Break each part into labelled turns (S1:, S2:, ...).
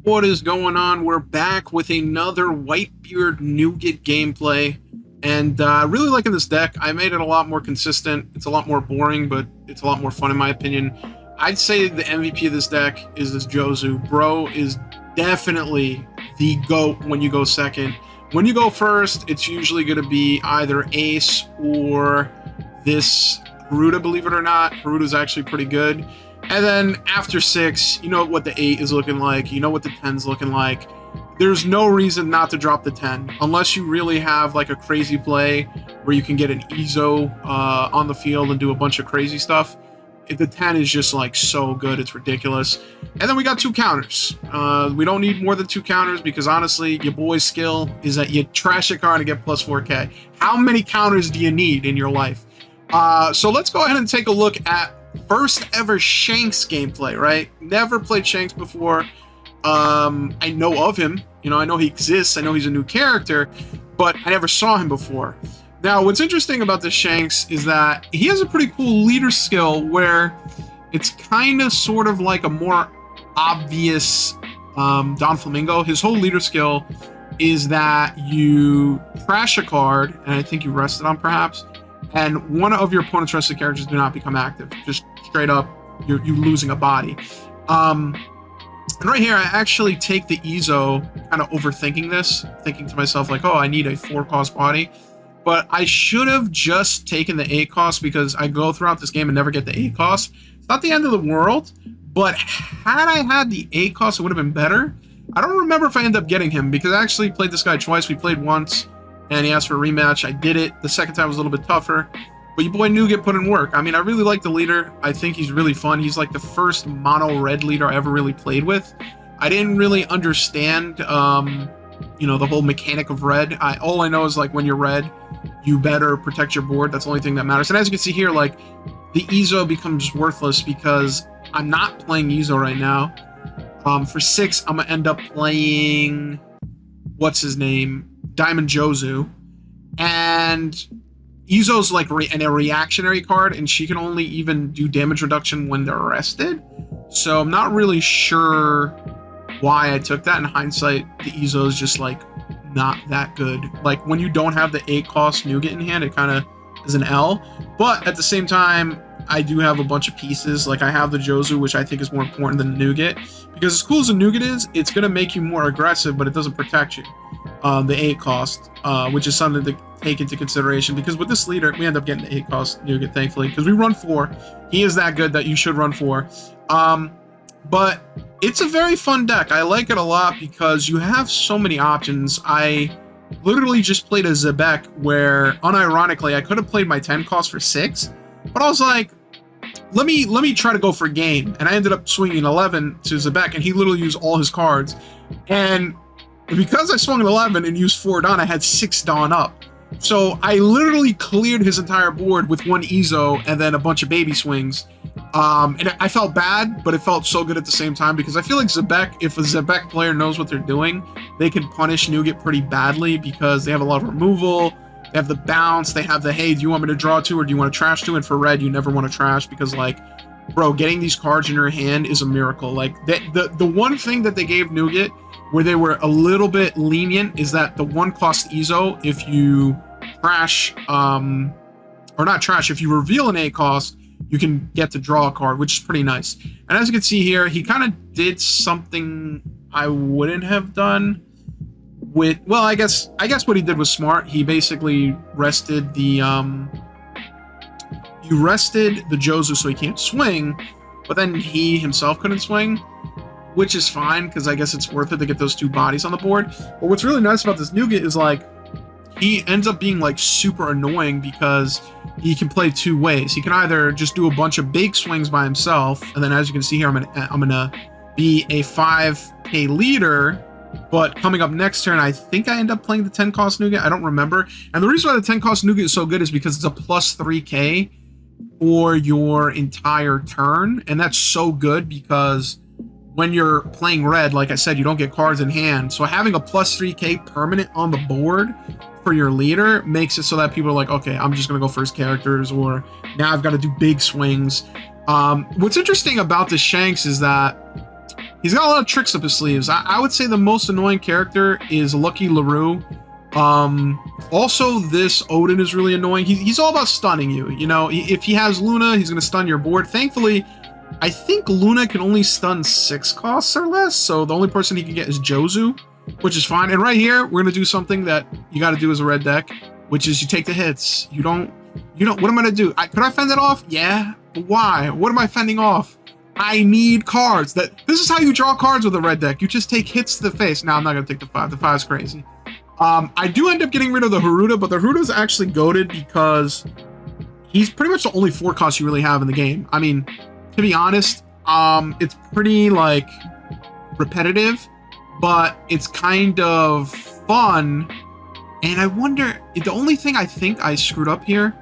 S1: What is going on? We're back with another WhiteBeard Newgate gameplay, and really liking this deck. I made it a lot more consistent. It's a lot more boring, but it's a lot more fun in my opinion. I'd say the MVP of this deck is this Jozu. Bro is definitely the GOAT when you go second. When you go first, it's usually going to be either Ace or this Garuda, believe it or not. Garuda's actually pretty good. And then after 6, you know what the 8 is looking like. You know what the 10's looking like. There's no reason not to drop the 10. Unless you really have like a crazy play where you can get an Ezo on the field and do a bunch of crazy stuff. The 10 is just like so good. It's ridiculous. And then we got 2 counters. We don't need more than 2 counters because honestly, your boy's skill is that you trash a card and get plus 4K. How many counters do you need in your life? So let's go ahead and take a look at first ever Shanks gameplay, right? Never played Shanks before. I know of him. You know, I know he exists. I know he's a new character, but I never saw him before. Now, what's interesting about this Shanks is that he has a pretty cool leader skill where it's kind of sort of like a more obvious Don Flamingo. His whole leader skill is that you trash a card, and I think you rest it on perhaps, and one of your opponent's rested characters do not become active. Just straight up, you losing a body. And right here, I actually take the Ezo, kind of overthinking this, thinking to myself like, oh, I need a 4-cost body. But I should have just taken the 8-cost because I go throughout this game and never get the 8-cost. It's not the end of the world, but had I had the 8-cost, it would have been better. I don't remember if I ended up getting him because I actually played this guy twice. We played once, and he asked for a rematch. I did it. The second time was a little bit tougher. But your boy Newgate put in work. I mean, I really like the leader. I think he's really fun. He's like the first mono red leader I ever really played with. I didn't really understand, you know, the whole mechanic of red. All I know is like when you're red, you better protect your board. That's the only thing that matters. And as you can see here, like the Ezo becomes worthless because I'm not playing Ezo right now. For 6, I'm gonna end up playing what's his name, Diamond Jozu, and Ezo's like a reactionary card, and she can only even do damage reduction when they're arrested. So I'm not really sure why I took that. In hindsight, the Ezo is just like not that good. Like when you don't have the 8-cost Newgate in hand, it kind of is an L. But at the same time, I do have a bunch of pieces. Like I have the Jozu, which I think is more important than the Newgate, because as cool as the Newgate is, it's gonna make you more aggressive, but it doesn't protect you. The 8-cost, which is something to take into consideration, because with this leader, we end up getting the 8-cost Newgate, thankfully, because we run 4. He is that good that you should run 4. But it's a very fun deck. I like it a lot because you have so many options. I literally just played a Zebek where, unironically, I could have played my 10-cost for 6, but I was like, let me try to go for game, and I ended up swinging 11 to Zebek, and he literally used all his cards, and because I swung an 11 and used 4 Dawn, I had 6 Dawn up. So I literally cleared his entire board with 1 Ezo and then a bunch of baby swings. And I felt bad, but it felt so good at the same time because I feel like Zebek, if a Zebek player knows what they're doing, they can punish Newgate pretty badly because they have a lot of removal, they have the bounce, they have the, hey, do you want me to draw 2 or do you want to trash 2? And for red, you never want to trash because, like, bro, getting these cards in your hand is a miracle. Like, the one thing that they gave Newgate where they were a little bit lenient is that the 1-cost Ezo, if you trash, or not trash, if you reveal an 8-cost, you can get to draw a card, which is pretty nice. And as you can see here, he kind of did something I wouldn't have done with, well, I guess what he did was smart. He basically rested the, Jozu so he can't swing, but then he himself couldn't swing, which is fine, because I guess it's worth it to get those 2 bodies on the board. But what's really nice about this Newgate is, like, he ends up being, like, super annoying because he can play 2 ways. He can either just do a bunch of big swings by himself, and then as you can see here, I'm gonna be a 5K leader, but coming up next turn, I think I end up playing the 10-cost Newgate. I don't remember. And the reason why the 10-cost Newgate is so good is because it's a plus 3K for your entire turn, and that's so good because when you're playing red, like I said, you don't get cards in hand. So having a plus 3K permanent on the board for your leader makes it so that people are like, okay, I'm just going to go first characters, or now I've got to do big swings. What's interesting about the Shanks is that he's got a lot of tricks up his sleeves. I would say the most annoying character is Lucky LaRue. Also, this Odin is really annoying. He's all about stunning you. You know, if he has Luna, he's going to stun your board. Thankfully, I think Luna can only stun 6 costs or less, so the only person he can get is Jozu, which is fine. And right here, we're going to do something that you got to do as a red deck, which is you take the hits. You don't, what am I going to do? Could I fend it off? Yeah, but why? What am I fending off? I need cards. This is how you draw cards with a red deck. You just take hits to the face. Now, I'm not going to take the 5. The 5 is crazy. I do end up getting rid of the Haruta, but the Haruta is actually goated because he's pretty much the only 4 cost you really have in the game. I mean, to be honest, it's pretty, like, repetitive, but it's kind of fun. And I wonder, the only thing I think I screwed up here,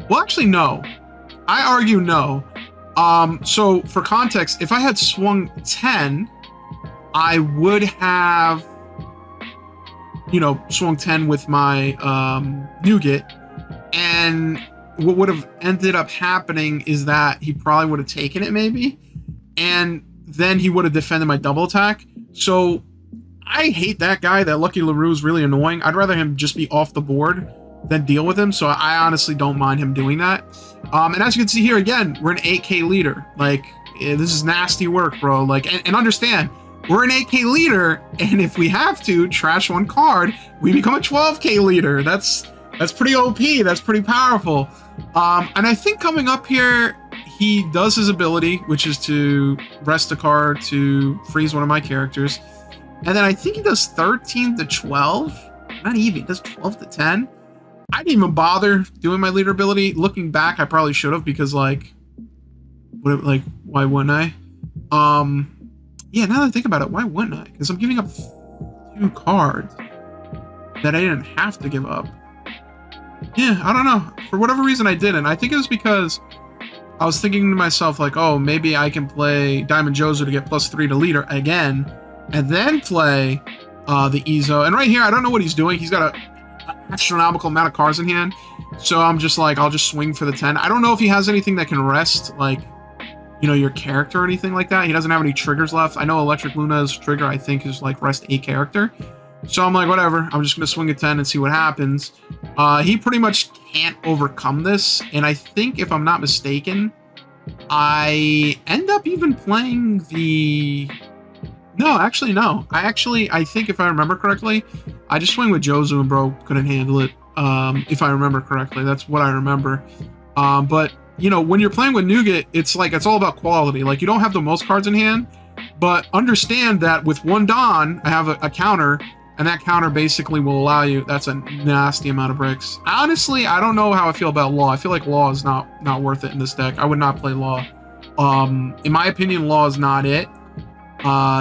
S1: well, actually, no. I argue no. So, for context, if I had swung 10, I would have, you know, swung 10 with my Newgate, and what would have ended up happening is that he probably would have taken it maybe, and then he would have defended my double attack. So I hate that guy. That Lucky LaRue is really annoying. I'd rather him just be off the board than deal with him, so I honestly don't mind him doing that. And as you can see here, again, we're an 8k leader. Like, this is nasty work, bro. Like, and understand, we're an 8k leader, and if we have to trash 1 card, we become a 12k leader. That's pretty OP. That's pretty powerful. And I think coming up here, he does his ability, which is to rest a card to freeze one of my characters. And then I think he does 13 to 12. Not even. He does 12 to 10. I didn't even bother doing my leader ability. Looking back, I probably should have, because, like, why wouldn't I? Yeah, now that I think about it, why wouldn't I? Because I'm giving up 2 cards that I didn't have to give up. Yeah, I don't know. For whatever reason, I didn't. I think it was because I was thinking to myself, like, oh, maybe I can play Diamond Jozu to get +3 to leader again, and then play the Izo. And right here, I don't know what he's doing. He's got an astronomical amount of cards in hand. So I'm just like, I'll just swing for the 10. I don't know if he has anything that can rest, like, you know, your character or anything like that. He doesn't have any triggers left. I know Electric Luna's trigger, I think, is like rest a character. So I'm like, whatever. I'm just going to swing a 10 and see what happens. He pretty much can't overcome this. And I think, if I'm not mistaken, I end up even playing the... No, actually, no. I think, if I remember correctly, I just swing with Jozu and bro couldn't handle it. If I remember correctly. That's what I remember. But, you know, when you're playing with Newgate, it's like, it's all about quality. Like, you don't have the most cards in hand, but understand that with 1 Dawn, I have a counter, and that counter basically will allow you... That's a nasty amount of bricks. Honestly, I don't know how I feel about Law. I feel like Law is not worth it in this deck. I would not play Law. In my opinion, Law is not it.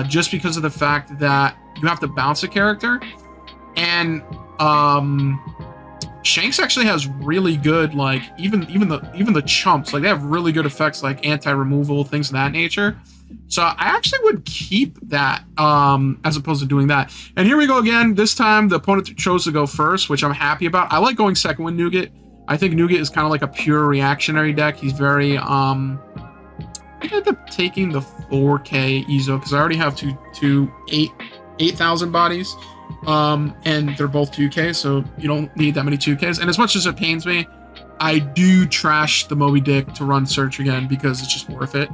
S1: Just because of the fact that you have to bounce a character, and Shanks actually has really good, like, even the chumps, like, they have really good effects, like anti-removal, things of that nature. So I actually would keep that as opposed to doing that. And here we go again. This time the opponent chose to go first, which I'm happy about. I like going second with Newgate. I think Newgate is kind of like a pure reactionary deck. He's very I think I end up taking the 4k Izo because I already have two 8,000 bodies. And they're both 2k, so you don't need that many 2ks. And as much as it pains me, I do trash the Moby Dick to run search again because it's just worth it.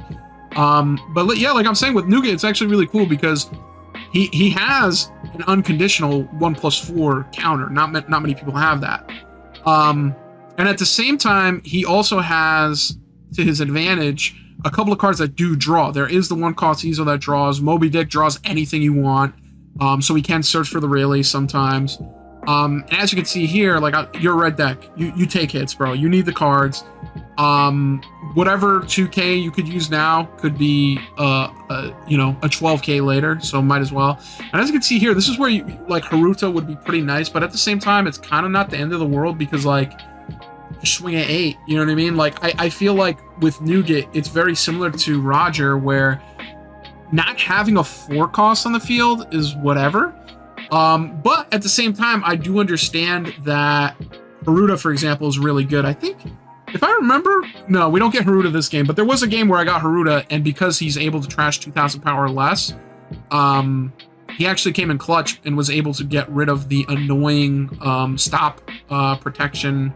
S1: But yeah, like I'm saying with Newgate, it's actually really cool because he has an unconditional 1+4 counter. Not many people have that. And at the same time, he also has, to his advantage, a couple of cards that do draw. There is the 1-cost Izo that draws. Moby Dick draws anything you want. So we can search for the Rayleigh sometimes. And as you can see here, like your red deck, you take hits, bro. You need the cards. Whatever 2k you could use now could be a 12k later, so might as well. And as you can see here, this is where you like Haruta would be pretty nice, but at the same time, it's kind of not the end of the world because like you swing at 8. You know what I mean? Like I feel like with Newgate, it's very similar to Roger, where not having a 4-cost on the field is whatever. But at the same time, I do understand that Haruta, for example, is really good. I think If I remember, no, we don't get Haruta this game, but there was a game where I got Haruta, and because he's able to trash 2,000 power or less, he actually came in clutch and was able to get rid of the annoying stop protection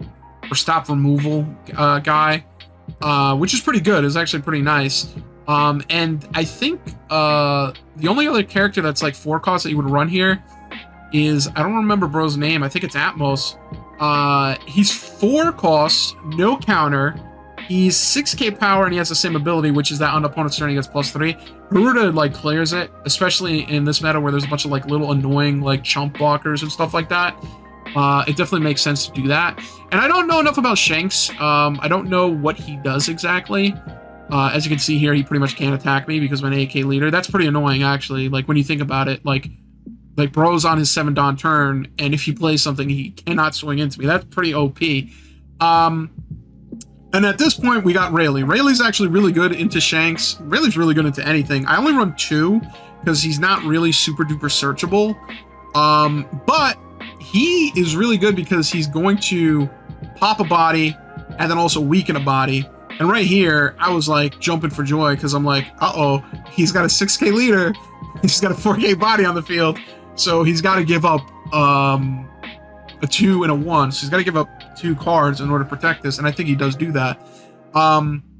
S1: or stop removal guy, which is pretty good. It's actually pretty nice. And I think the only other character that's like 4 costs that you would run here is, I don't remember bro's name. I think it's Atmos. He's 4 costs, no counter. He's 6k power, and he has the same ability, which is that on opponent's turn he gets +3. Haruta like clears it, especially in this meta where there's a bunch of like little annoying like chump blockers and stuff like that. It definitely makes sense to do that. And I don't know enough about Shanks. I don't know what he does exactly. As you can see here, he pretty much can't attack me because I'm an 8k leader. That's pretty annoying, actually. Like, when you think about it, like bro's on his 7 Dawn turn, and if he plays something, he cannot swing into me. That's pretty OP. And at this point, we got Rayleigh. Rayleigh's actually really good into Shanks. Rayleigh's really good into anything. I only run 2 because he's not really super duper searchable. But he is really good because he's going to pop a body and then also weaken a body. And right here, I was like jumping for joy because I'm like, uh-oh, he's got a 6k leader. He's got a 4k body on the field. So he's got to give up a 2 and a 1. So he's got to give up 2 cards in order to protect this. And I think he does do that.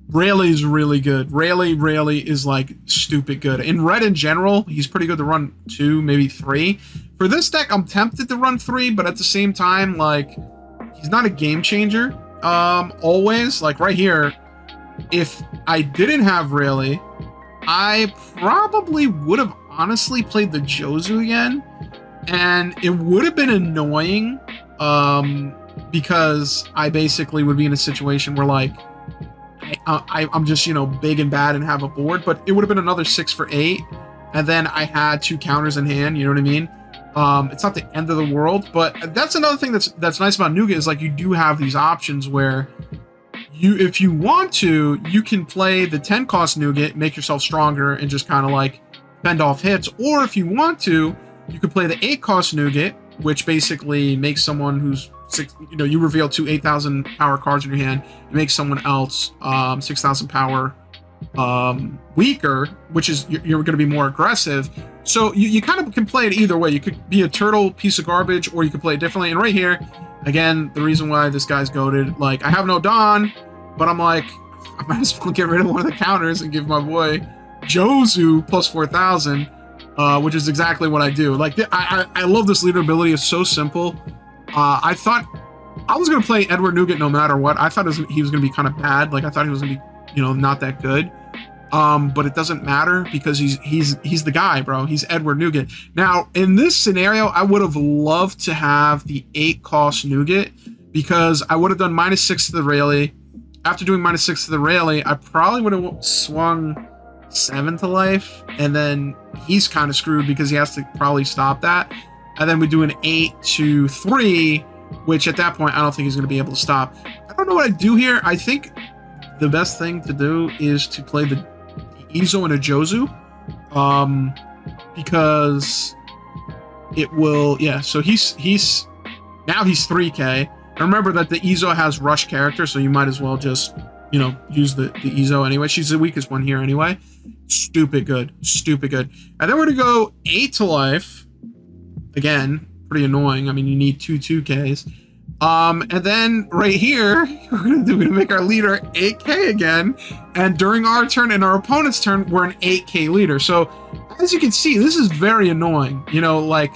S1: Rayleigh's really good. Rayleigh is like stupid good. In red in general, he's pretty good to run 2, maybe 3. For this deck, I'm tempted to run 3, but at the same time, like, he's not a game changer. Always. Like right here, if I didn't have Rayleigh, I probably would have honestly played the Jozu again, and it would have been annoying because I basically would be in a situation where like I'm just, you know, big and bad and have a board, but it would have been another 6 for 8, and then I had 2 counters in hand, you know what I mean? It's not the end of the world, but that's another thing that's nice about Newgate is like you do have these options where if you want to, you can play the 10 cost Newgate, make yourself stronger, and just kind of like fend off hits. Or if you want to, you could play the 8 cost Newgate, which basically makes someone who's 6, you know, you reveal 2 8,000 power cards in your hand, it makes someone else 6,000 power weaker, which is you're going to be more aggressive. So you kind of can play it either way. You could be a turtle piece of garbage, or you could play it differently. And right here, again, the reason why this guy's goated, like, I have no Dawn, but I'm like, I might as well get rid of one of the counters and give my boy Jozu plus 4,000, which is exactly what I do. Like, I love this leader ability. It's so simple. I thought I was going to play Edward Newgate no matter what. I thought he was going to be kind of bad. Like, I thought he was going to be, you know, not that good. But it doesn't matter because he's the guy, bro. He's Edward Newgate. Now, in this scenario, I would have loved to have the 8 cost Newgate because I would have done -6 to the Rayleigh. After doing -6 to the Rayleigh, I probably would have swung 7 to life, and then he's kind of screwed because he has to probably stop that. And then we do an 8 to 3, which at that point, I don't think he's going to be able to stop. I don't know what I do here. I think the best thing to do is to play the Izo and a Jozu, because it will, yeah, so he's now he's 3k. And remember that the Izo has rush character, so you might as well just, you know, use the Izo anyway. She's the weakest one here anyway. Stupid good. And then we're gonna go 8 to life. Again, pretty annoying. I mean, you need 2 2Ks. And then right here, we're gonna make our leader 8k again. And during our turn and our opponent's turn, we're an 8k leader. So as you can see, this is very annoying. You know, like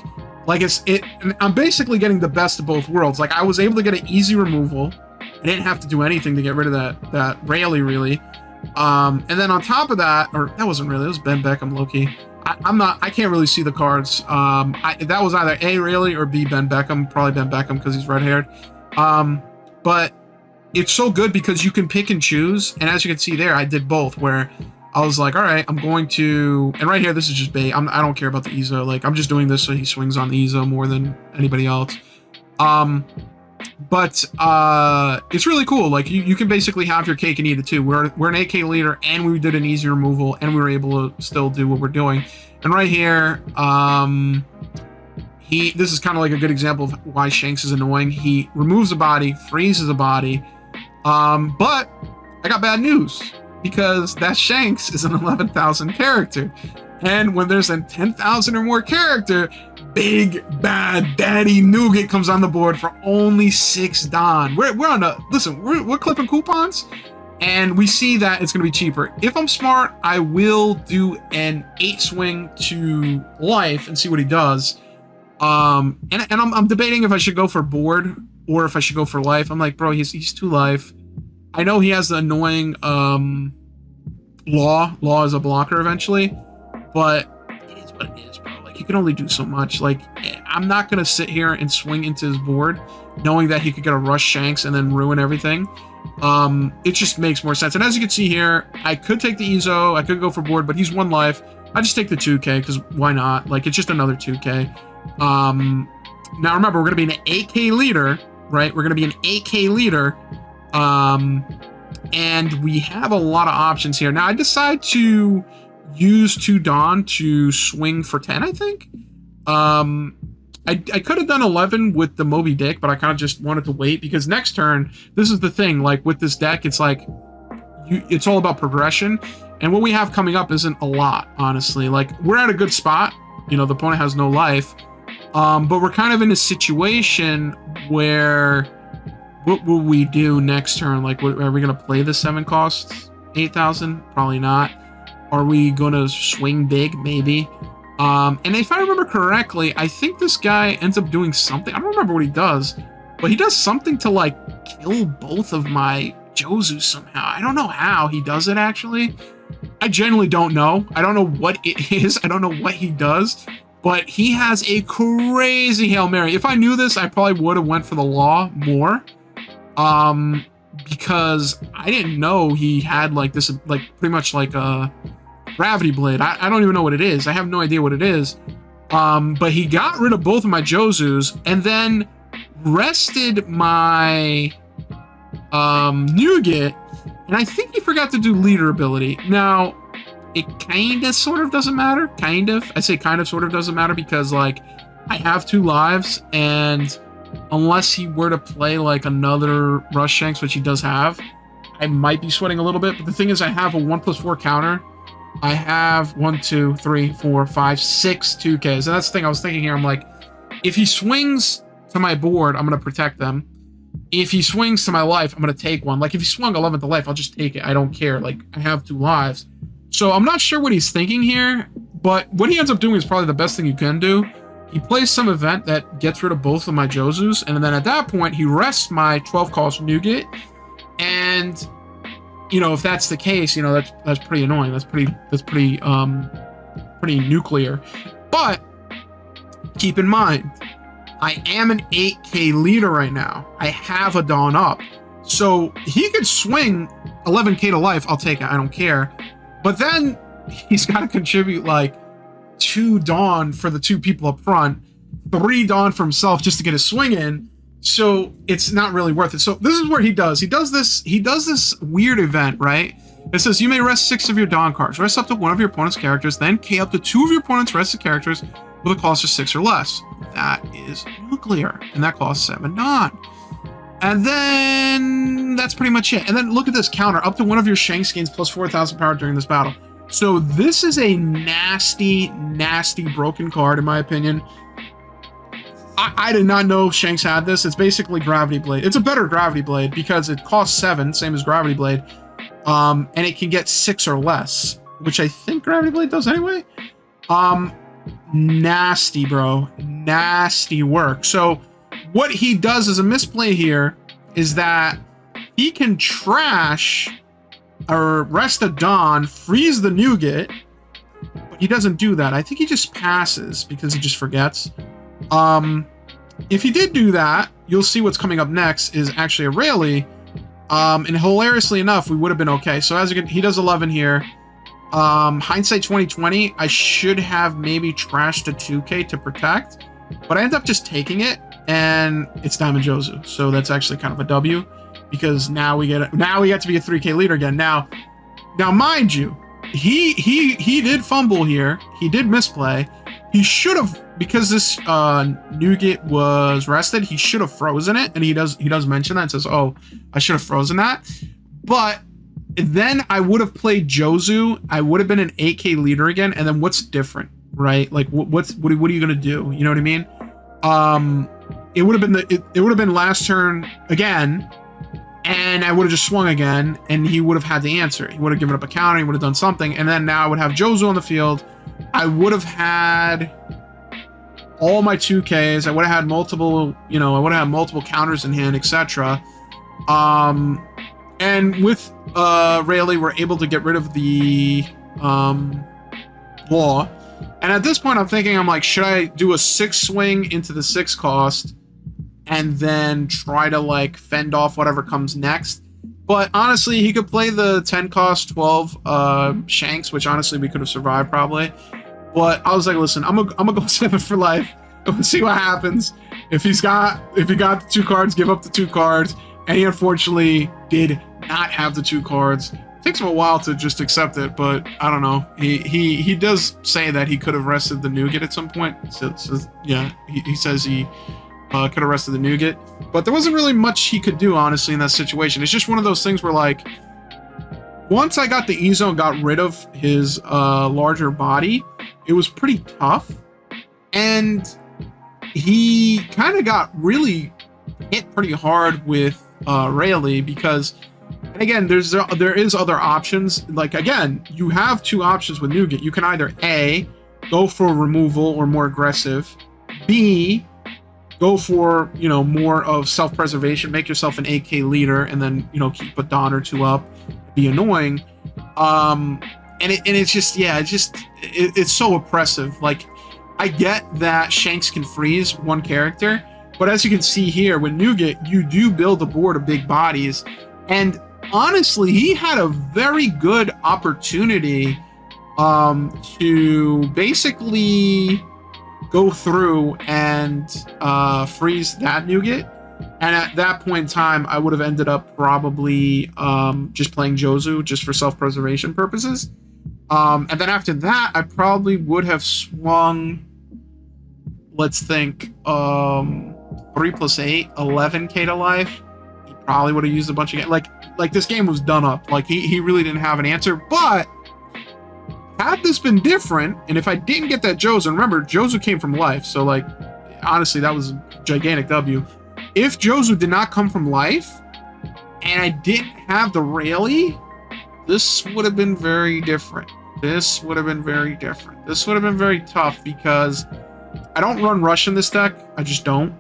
S1: I'm basically getting the best of both worlds. Like, I was able to get an easy removal. I didn't have to do anything to get rid of that Rayleigh, really. And then on top of that, or that wasn't really, it was Ben Beckham, low-key. I can't really see the cards. That was either A, Rayleigh, or B, Ben Beckham. Probably Ben Beckham because he's red-haired. But it's so good because you can pick and choose. And as you can see there, I did both, where I was like, all right, I'm going to... And right here, this is just bait. I don't care about the Izo. Like, I'm just doing this so he swings on the Izo more than anybody else. But it's really cool. Like, you can basically have your cake and eat it too. We're an AK leader, and we did an easy removal, and we were able to still do what we're doing. And right here, this is kind of like a good example of why Shanks is annoying. He removes a body, freezes a body, But I got bad news because that Shanks is an 11,000 character. And when there's a 10,000 or more character, big bad daddy Newgate comes on the board for only 6 Don. We're on a, listen, we're clipping coupons and we see that it's going to be cheaper. If I'm smart, I will do an 8 swing to life and see what he does. And I'm debating if I should go for board or if I should go for life. I'm like, bro, he's 2 life. I know he has the annoying law is a blocker eventually, but it is what it is, bro. Like, he can only do so much. Like, I'm not gonna sit here and swing into his board knowing that he could get a rush Shanks and then ruin everything. It just makes more sense. And as you can see here, I could take the Ezo, I could go for board, but he's 1 life. I just take the 2k because why not? Like, it's just another 2k. Now remember, we're gonna be an 8k leader, right? We're gonna be an 8k leader. And we have a lot of options here. Now I decide to use 2 Dawn to swing for 10, I think. I could have done 11 with the Moby Dick, but I kind of just wanted to wait because next turn, this is the thing, like with this deck, it's like, it's all about progression. And what we have coming up isn't a lot, honestly. Like, we're at a good spot. You know, the opponent has no life. But we're kind of in a situation where, what will we do next turn? Like, are we going to play the 7 costs? 8,000? Probably not. Are we going to swing big? Maybe. And if I remember correctly, I think this guy ends up doing something. I don't remember what he does, but he does something to, like, kill both of my Jozu somehow. I don't know how he does it, actually. I genuinely don't know. I don't know what it is. I don't know what he does, but he has a crazy Hail Mary. If I knew this, I probably would have went for the law more. Because I didn't know he had like this, like pretty much like a gravity blade. I don't even know what it is. I have no idea what it is. But he got rid of both of my Jozus and then rested my Newgate, and I think he forgot to do leader ability. Now, it kind of sort of doesn't matter. Kind of. I say kind of sort of doesn't matter because, like, I have 2 lives, and unless he were to play, like, another Rush Shanks, which he does have, I might be sweating a little bit. But the thing is, I have a 1+4 counter. I have 1, 2, 3, 4, 5, 6 2Ks. And that's the thing I was thinking here. I'm like, if he swings to my board, I'm going to protect them. If he swings to my life, I'm going to take one. Like, if he swung 11 to life, I'll just take it. I don't care. Like, I have 2 lives. So I'm not sure what he's thinking here, but what he ends up doing is probably the best thing you can do. He plays some event that gets rid of both of my Jozus, and then at that point, he rests my 12-cost Newgate. And, you know, if that's the case, you know, that's pretty annoying. That's pretty nuclear. But keep in mind, I am an 8k leader right now. I have a Dawn up. So he could swing 11k to life. I'll take it. I don't care. But then he's got to contribute like 2 Dawn for the 2 people up front, 3 Dawn for himself just to get a swing in. So it's not really worth it. So this is where he does this weird event, right? It says you may rest 6 of your Dawn cards. Rest up to 1 of your opponent's characters, then K up to 2 of your opponent's rested characters with a cost of 6 or less. That is nuclear, and that costs 7 Dawn. And then that's pretty much it. And then look at this counter. Up to 1 of your Shanks gains plus 4,000 power during this battle. So this is a nasty, nasty broken card, in my opinion. I did not know Shanks had this. It's basically Gravity Blade. It's a better Gravity Blade because it costs 7, same as Gravity Blade. And it can get 6 or less, which I think Gravity Blade does anyway. Nasty, bro. Nasty work. So what he does as a misplay here is that he can trash or rest a Dawn, freeze the Newgate, but he doesn't do that. I think he just passes because he just forgets. If he did do that, you'll see what's coming up next is actually a Rayleigh. And hilariously enough, we would have been okay. So as you can, he does 11 here. Hindsight 2020, I should have maybe trashed a 2k to protect, but I end up just taking it, and it's Diamond Jozu. So that's actually kind of a W, because now we get to be a 3k leader again. Now mind you, he did fumble here. He did misplay, he should have, because this Newgate was rested, he should have frozen it, and he does mention that and says, "Oh, I should have frozen that." But then I would have played Jozu. I would have been an 8K leader again, and then what's different, right? Like what are you gonna do? You know what I mean? It would have been it would have been last turn again, and I would have just swung again, and he would have had the answer. He would have given up a counter. He would have done something, and then now I would have Jozu on the field. I would have had all my 2Ks. I would have had multiple, I would have had multiple counters in hand, etc. And with Rayleigh, we're able to get rid of the law. And at this point, I'm thinking, I'm like, should I do a 6 swing into the 6 cost and then try to like fend off whatever comes next? But honestly, he could play the 10 cost 12 Shanks, which honestly we could have survived probably. But I was like, listen, I'm gonna go 7 for life. Let's see what happens. If he got the 2 cards, give up the 2 cards. And he unfortunately did not have the 2 cards. It takes him a while to just accept it, but I don't know. He does say that he could have rested the Newgate at some point. So yeah, he says he could have rested the Newgate. But there wasn't really much he could do, honestly, in that situation. It's just one of those things where, like, once I got the Ezo and got rid of his larger body, it was pretty tough. And he kind of got really hit pretty hard with Rayleigh because, and again, there is other options. Like, again, you have 2 options with Newgate. You can either A, go for removal or more aggressive, B, go for, more of self-preservation, make yourself an 8K leader, and then, keep a Don or 2 up, be annoying. And it's just, yeah, it's so oppressive. Like, I get that Shanks can freeze one character, but as you can see here, with Newgate, you do build a board of big bodies. And honestly, he had a very good opportunity to basically go through and freeze that Newgate. And at that point in time, I would have ended up probably just playing Jozu just for self-preservation purposes. And then after that, I probably would have swung, let's think, 3 plus 8, 11K to life. He probably would have used a bunch of, like this game was done up. Like he really didn't have an answer. But had this been different, and if I didn't get that Jozu, and remember, Jozu came from life, so like, honestly, that was a gigantic W. If Jozu did not come from life, and I didn't have the Rayleigh, this would have been very different. This would have been very different. This would have been very tough because I don't run Rush in this deck. I just don't.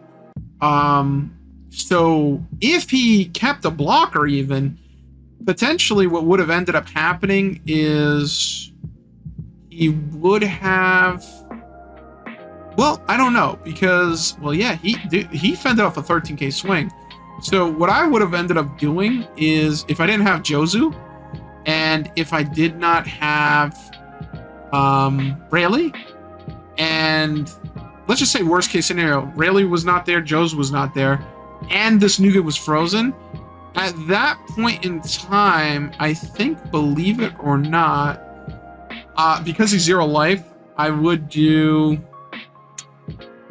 S1: So if he kept a blocker even, potentially what would have ended up happening is he would have, well, I don't know, because, well, yeah, he fended off a 13K swing. So what I would have ended up doing is, if I didn't have Jozu, and if I did not have Rayleigh, and let's just say worst case scenario, Rayleigh was not there, Jozu was not there, and this Newgate was frozen, at that point in time, I think, believe it or not, because he's 0 life, I would do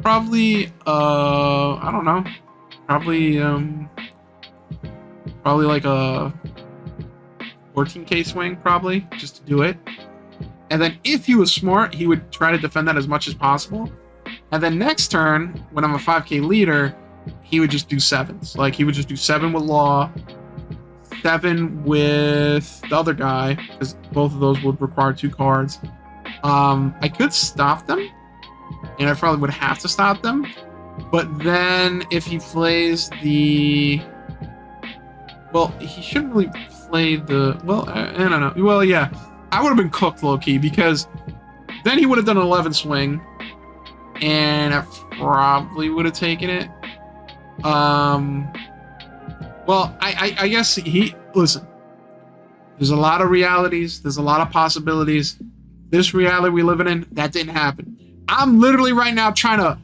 S1: probably, I don't know, probably like a 14K swing, probably, just to do it. And then if he was smart, he would try to defend that as much as possible. And then next turn, when I'm a 5K leader, he would just do 7s. Like, he would just do 7 with Law, 7 with the other guy, because both of those would require 2 cards. I could stop them, and I probably would have to stop them. But then if he plays the... Well, he shouldn't really play the... Well, I don't know. Well, yeah. I would have been cooked low-key, because then he would have done an 11 swing, and I probably would have taken it. Well, I guess he... Listen. There's a lot of realities. There's a lot of possibilities. This reality we live in, that didn't happen. I'm literally right now trying to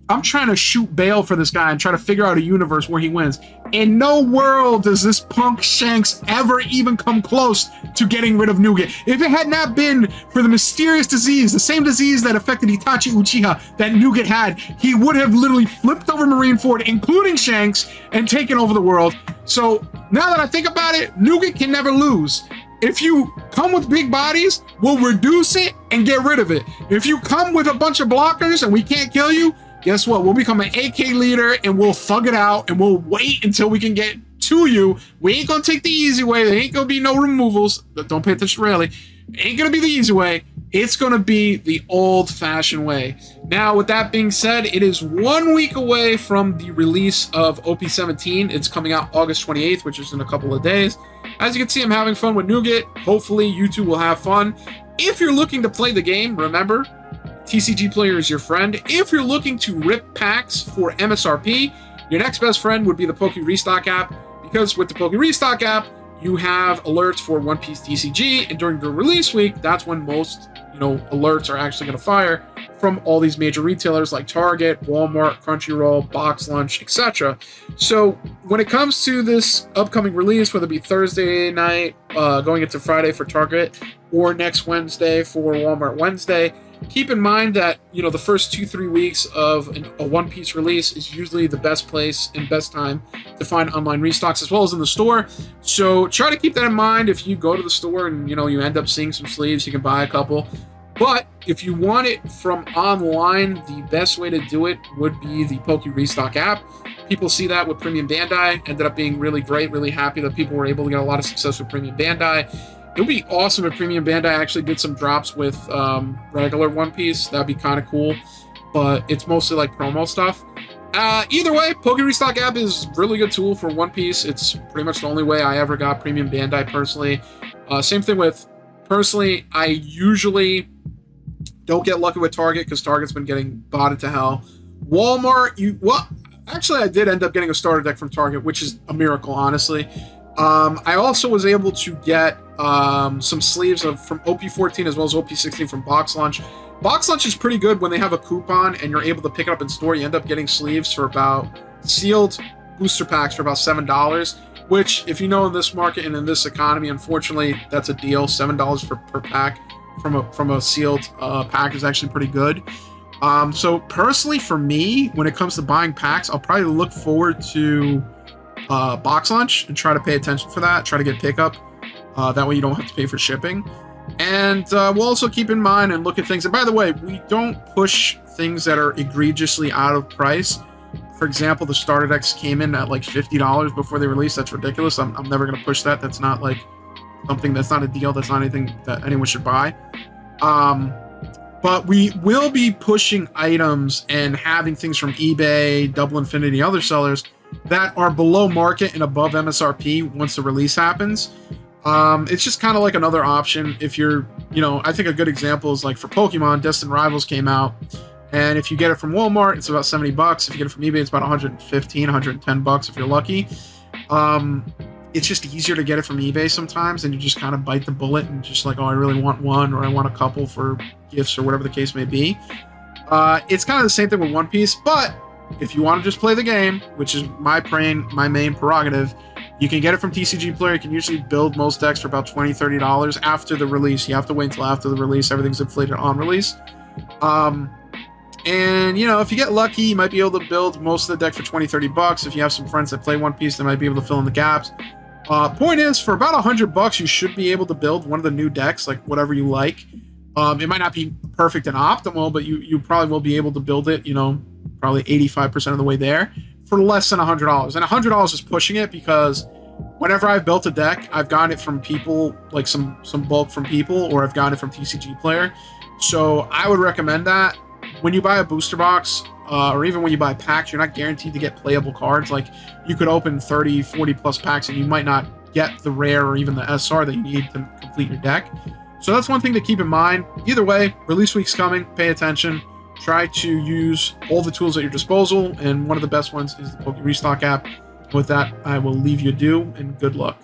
S1: I'm trying to shoot bail for this guy and try to figure out a universe where he wins. In no world does this punk Shanks ever even come close to getting rid of Newgate. If it had not been for the mysterious disease, the same disease that affected Itachi Uchiha that Newgate had, he would have literally flipped over Marineford, including Shanks, and taken over the world. So now that I think about it, Newgate can never lose. If you come with big bodies, we'll reduce it and get rid of it. If you come with a bunch of blockers and we can't kill you, guess what? We'll become an AK leader and we'll thug it out and we'll wait until we can get to you. We ain't gonna take the easy way. There ain't gonna be no removals. Don't pay attention really. Ain't gonna be the easy way. It's gonna be the old-fashioned way. Now, with that being said, it is 1 week away from the release of OP-17. It's coming out August 28th, which is in a couple of days. As you can see, I'm having fun with Newgate. Hopefully, you two will have fun. If you're looking to play the game, remember, TCG Player is your friend. If you're looking to rip packs for MSRP, your next best friend would be the Poke Restock app, because with the Poke Restock app, you have alerts for One Piece TCG, and during the release week, that's when most, alerts are actually going to fire from all these major retailers like Target, Walmart, Crunchyroll, Box Lunch, etc. So when it comes to this upcoming release, whether it be Thursday night, going into Friday for Target, or next Wednesday for Walmart Wednesday, keep in mind that, the first 2-3 weeks of a One Piece release is usually the best place and best time to find online restocks as well as in the store. So try to keep that in mind. If you go to the store and, you end up seeing some sleeves, you can buy a couple. But if you want it from online, the best way to do it would be the Poke Restock app. People see that with Premium Bandai, ended up being really great, really happy that people were able to get a lot of success with Premium Bandai. It would be awesome if Premium Bandai actually did some drops with regular One Piece. That'd be kind of cool, but it's mostly like promo stuff. Either way, Poke Restock app is a really good tool for One Piece. It's pretty much the only way I ever got Premium Bandai personally. Same thing with, personally, I usually don't get lucky with Target because Target's been getting botted to hell. Walmart, actually I did end up getting a starter deck from Target, which is a miracle, honestly. I also was able to get some sleeves from OP-14 as well as OP-16 from Box Lunch. Box Lunch is pretty good when they have a coupon and you're able to pick it up in store. You end up getting sleeves for about, sealed booster packs for about $7, which, if you know, in this market and in this economy, unfortunately, that's a deal. $7 per pack from a sealed pack is actually pretty good. So personally, for me, when it comes to buying packs, I'll probably look forward to Box Lunch and try to pay attention for that, try to get pickup. That way you don't have to pay for shipping. And we'll also keep in mind and look at things. And by the way, we don't push things that are egregiously out of price. For example, the starter decks came in at like $50 before they released. That's ridiculous. I'm never going to push that. That's not like something, that's not a deal. That's not anything that anyone should buy. But we will be pushing items and having things from eBay, Double Infinity, other sellers that are below market and above MSRP once the release happens. It's just kind of like another option. If you're, I think a good example is like for Pokemon, Destined Rivals came out, and if you get it from Walmart, it's about $70. If you get it from eBay, it's about $115, $110 if you're lucky. It's just easier to get it from eBay sometimes, and you just kind of bite the bullet and just like, oh, I really want one, or I want a couple for gifts or whatever the case may be. It's kind of the same thing with One Piece, but if you want to just play the game, which is my main prerogative, you can get it from TCG Player. You can usually build most decks for about $20, $30 after the release. You have to wait until after the release. Everything's inflated on release. And, if you get lucky, you might be able to build most of the deck for $20, $30. If you have some friends that play One Piece, they might be able to fill in the gaps. Point is, for about $100, you should be able to build one of the new decks, like whatever you like. It might not be perfect and optimal, but you probably will be able to build it, probably 85% of the way there for less than $100. And $100 is pushing it, because whenever I've built a deck, I've gotten it from people, like some bulk from people, or I've gotten it from TCG Player. So I would recommend that. When you buy a booster box, or even when you buy packs, you're not guaranteed to get playable cards. Like, you could open 30, 40 plus packs and you might not get the rare or even the SR that you need to complete your deck. So that's one thing to keep in mind. Either way, release week's coming. Pay attention. Try to use all the tools at your disposal, and one of the best ones is the Poke Restock app. With that, I will leave you do, and good luck.